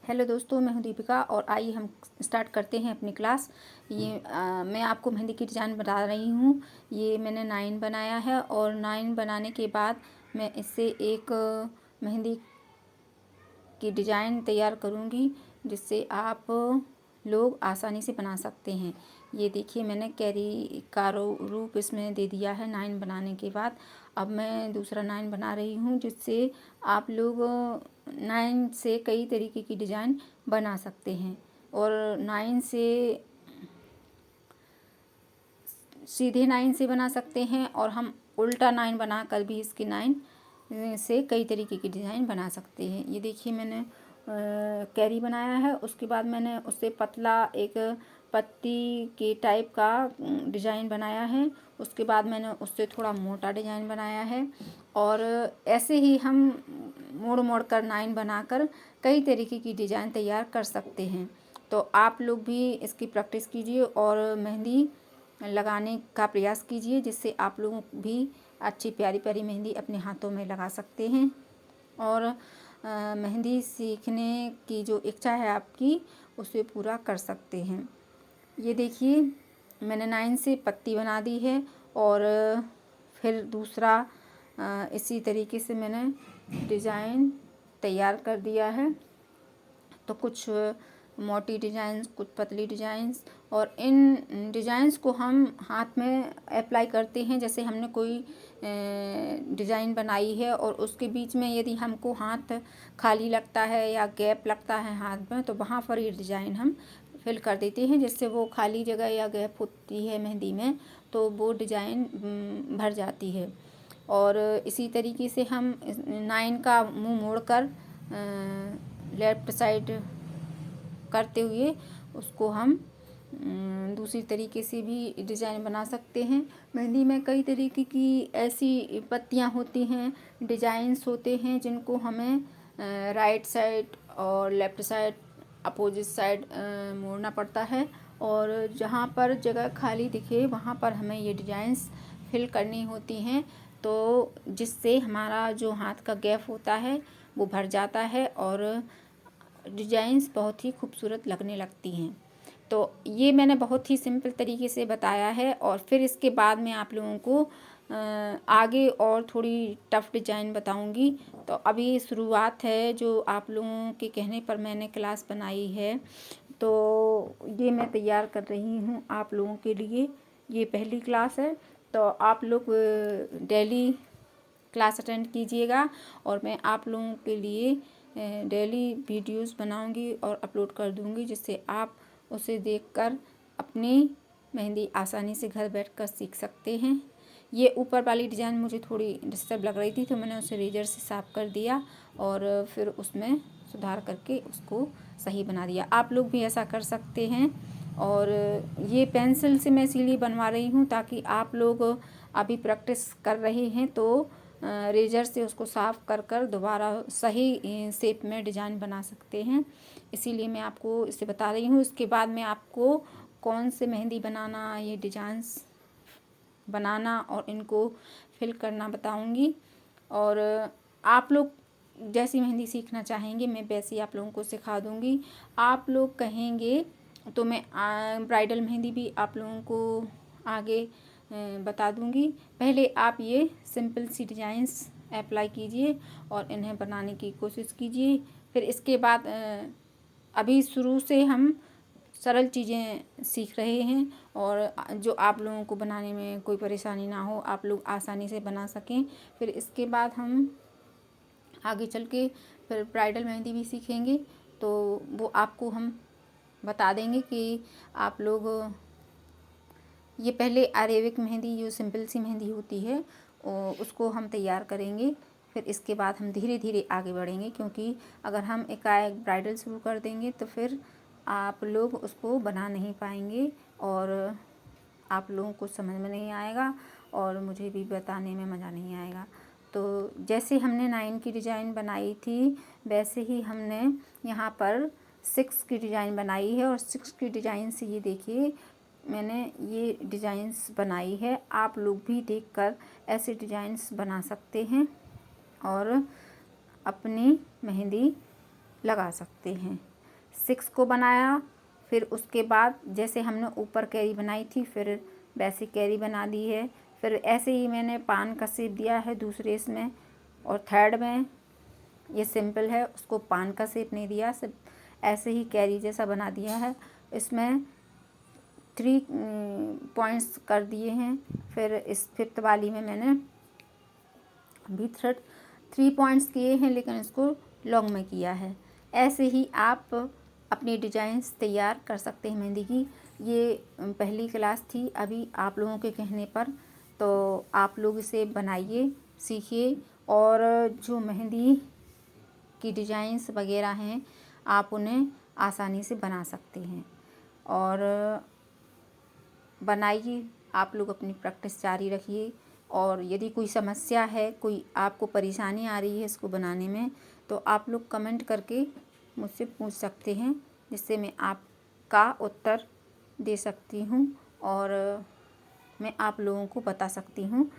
Hello दोस्तों, मैं हूं दीपिका और आइए हम स्टार्ट करते हैं अपनी क्लास। मैं आपको मेहंदी की डिज़ाइन बता रही हूं। ये मैंने 9 बनाया है और 9 बनाने के बाद मैं इससे एक मेहंदी की डिज़ाइन तैयार करूंगी जिससे आप लोग आसानी से बना सकते हैं। ये देखिए, मैंने कैरी का रूप इसमें दे दिया है 9 बनाने के बाद। अब मैं दूसरा 9 बना रही हूँ जिससे आप लोग 9 से कई तरीके की डिज़ाइन बना सकते हैं और 9 से सीधे 9 से बना सकते हैं और हम उल्टा 9 बनाकर भी इसकी 9 से कई तरीके की डिज़ाइन बना सकते हैं। ये देखिए, मैंने कैरी बनाया है, उसके बाद मैंने उससे पतला एक पत्ती के टाइप का डिज़ाइन बनाया है। उसके बाद मैंने उससे थोड़ा मोटा डिज़ाइन बनाया है और ऐसे ही हम मोड़ मोड़ कर 9 बनाकर कई तरीके की डिज़ाइन तैयार कर सकते हैं। तो आप लोग भी इसकी प्रैक्टिस कीजिए और मेहंदी लगाने का प्रयास कीजिए जिससे आप लोग भी अच्छी प्यारी प्यारी मेहंदी अपने हाथों में लगा सकते हैं और मेहंदी सीखने की जो इच्छा है आपकी उसे पूरा कर सकते हैं। ये देखिए, मैंने 9 से पत्ती बना दी है और फिर दूसरा इसी तरीके से मैंने डिज़ाइन तैयार कर दिया है। तो कुछ मोटी डिज़ाइंस, कुछ पतली डिज़ाइंस, और इन डिज़ाइंस को हम हाथ में अप्लाई करते हैं। जैसे हमने कोई डिज़ाइन बनाई है और उसके बीच में यदि हमको हाथ खाली लगता है या गैप लगता है हाथ में, तो वहाँ पर ये डिज़ाइन हम फिल कर देते हैं जिससे वो खाली जगह या गैप होती है मेहंदी में तो वो डिज़ाइन भर जाती है। और इसी तरीके से हम 9 का मुंह मोड़कर लेफ्ट साइड करते हुए उसको हम दूसरी तरीके से भी डिज़ाइन बना सकते हैं। मेहंदी में कई तरीके की ऐसी पत्तियां होती हैं, डिज़ाइंस होते हैं जिनको हमें राइट साइड और लेफ़्ट साइड, अपोजिट साइड मोड़ना पड़ता है और जहाँ पर जगह खाली दिखे वहाँ पर हमें ये डिज़ाइंस फिल करनी होती हैं, तो जिससे हमारा जो हाथ का गैप होता है वो भर जाता है और डिज़ाइंस बहुत ही खूबसूरत लगने लगती हैं। तो ये मैंने बहुत ही सिंपल तरीके से बताया है और फिर इसके बाद मैं आप लोगों को आगे और थोड़ी टफ़ डिज़ाइन बताऊंगी। तो अभी शुरुआत है, जो आप लोगों के कहने पर मैंने क्लास बनाई है, तो ये मैं तैयार कर रही हूँ आप लोगों के लिए। ये पहली क्लास है, तो आप लोग डेली क्लास अटेंड कीजिएगा और मैं आप लोगों के लिए डेली वीडियोस बनाऊंगी और अपलोड कर दूंगी जिससे आप उसे देखकर अपनी मेहंदी आसानी से घर बैठकर सीख सकते हैं। ये ऊपर वाली डिज़ाइन मुझे थोड़ी डिस्टर्ब लग रही थी तो मैंने उसे रेजर से साफ़ कर दिया और फिर उसमें सुधार करके उसको सही बना दिया। आप लोग भी ऐसा कर सकते हैं। और ये पेंसिल से मैं इसीलिए बनवा रही हूँ ताकि आप लोग अभी प्रैक्टिस कर रहे हैं तो रेजर से उसको साफ़ कर कर दोबारा सही शेप में डिज़ाइन बना सकते हैं। इसीलिए मैं आपको इसे बता रही हूँ। इसके बाद मैं आपको कौन से मेहंदी बनाना, ये डिज़ाइंस बनाना और इनको फिल करना बताऊंगी। और आप लोग जैसी मेहंदी सीखना चाहेंगे मैं वैसी आप लोगों को सिखा दूंगी। आप लोग कहेंगे तो मैं ब्राइडल मेहंदी भी आप लोगों को आगे बता दूंगी। पहले आप ये सिंपल सी डिज़ाइंस अप्लाई कीजिए और इन्हें बनाने की कोशिश कीजिए। फिर इसके बाद अभी शुरू से हम सरल चीज़ें सीख रहे हैं और जो आप लोगों को बनाने में कोई परेशानी ना हो, आप लोग आसानी से बना सकें। फिर इसके बाद हम आगे चल के फिर ब्राइडल मेहंदी भी सीखेंगे, तो वो आपको हम बता देंगे कि आप लोग ये पहले अरेबिक मेहंदी, जो सिंपल सी मेहंदी होती है, उसको हम तैयार करेंगे। फिर इसके बाद हम धीरे धीरे आगे बढ़ेंगे, क्योंकि अगर हम एकाएक ब्राइडल शुरू कर देंगे तो फिर आप लोग उसको बना नहीं पाएंगे और आप लोगों को समझ में नहीं आएगा और मुझे भी बताने में मज़ा नहीं आएगा। तो जैसे हमने 9 की डिज़ाइन बनाई थी वैसे ही हमने यहाँ पर 6 की डिज़ाइन बनाई है और 6 की डिज़ाइन से ये देखिए मैंने ये डिज़ाइंस बनाई है। आप लोग भी देखकर ऐसे डिज़ाइंस बना सकते हैं और अपनी मेहंदी लगा सकते हैं। 6 को बनाया। फिर उसके बाद जैसे हमने ऊपर कैरी बनाई थी फिर वैसे कैरी बना दी है। फिर ऐसे ही मैंने पान का शेप दिया है दूसरे इसमें, और थर्ड में ये सिंपल है, उसको पान का शेप नहीं दिया, सिर्फ ऐसे ही कैरी जैसा बना दिया है। इसमें 3 पॉइंट्स कर दिए हैं। फिर इस फिफ्थ वाली में मैंने भी 3 पॉइंट्स किए हैं, लेकिन इसको लॉन्ग में किया है। ऐसे ही आप अपनी डिजाइन्स तैयार कर सकते हैं मेहंदी की। ये पहली क्लास थी अभी आप लोगों के कहने पर, तो आप लोग इसे बनाइए, सीखिए, और जो मेहंदी की डिजाइन्स वगैरह हैं आप उन्हें आसानी से बना सकते हैं। और बनाइए, आप लोग अपनी प्रैक्टिस जारी रखिए। और यदि कोई समस्या है, कोई आपको परेशानी आ रही है इसको बनाने में, तो आप लोग कमेंट करके मुझसे पूछ सकते हैं, जिससे मैं आपका उत्तर दे सकती हूँ और मैं आप लोगों को बता सकती हूँ